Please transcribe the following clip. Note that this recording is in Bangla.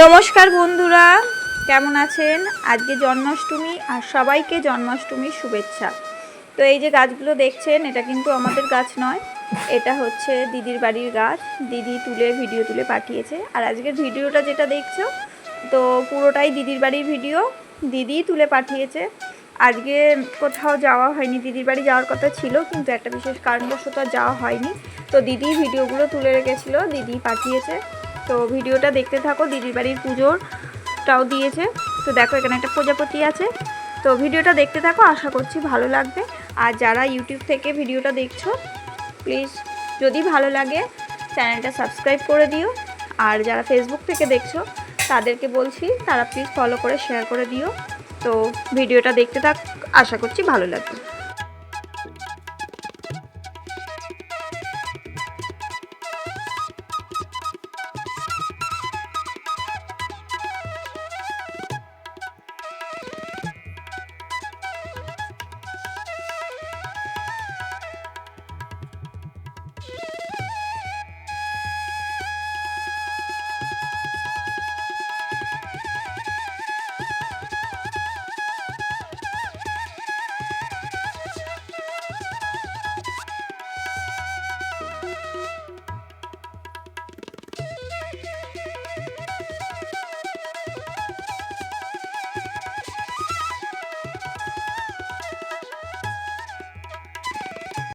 নমস্কার বন্ধুরা, কেমন আছেন? আজকে জন্মাষ্টমী আর সবাইকে জন্মাষ্টমীর শুভেচ্ছা। তো এই যে গাছগুলো দেখছেন, এটা কিন্তু আমাদের গাছ নয়, এটা হচ্ছে দিদির বাড়ির গাছ। দিদি ভিডিও তুলে পাঠিয়েছে। আর আজকের ভিডিওটা যেটা দেখছো, তো পুরোটাই দিদির বাড়ির ভিডিও, দিদিই তুলে পাঠিয়েছে। আজকে কোথাও যাওয়া হয়নি, দিদির বাড়ি যাওয়ার কথা ছিল, কিন্তু একটা বিশেষ কারণবশত যাওয়া হয়নি। তো দিদি ভিডিওগুলো তুলে রেখেছিল, দিদি পাঠিয়েছে। তো ভিডিওটা দেখতে থাকো। দিদির বাড়ির পুজোরটাও দিয়েছে। তো দেখো, এখানে একটা প্রজাপতি আছে। তো ভিডিওটা দেখতে থাকো, আশা করছি ভালো লাগবে। আর যারা ইউটিউব থেকে ভিডিওটা দেখছো, প্লিজ যদি ভালো লাগে চ্যানেলটা সাবস্ক্রাইব করে দিও। আর যারা ফেসবুক থেকে দেখছো তাদেরকে বলছি, তারা প্লিজ ফলো করে শেয়ার করে দিও। তো ভিডিওটা দেখতে থাক, আশা করছি ভালো লাগবে।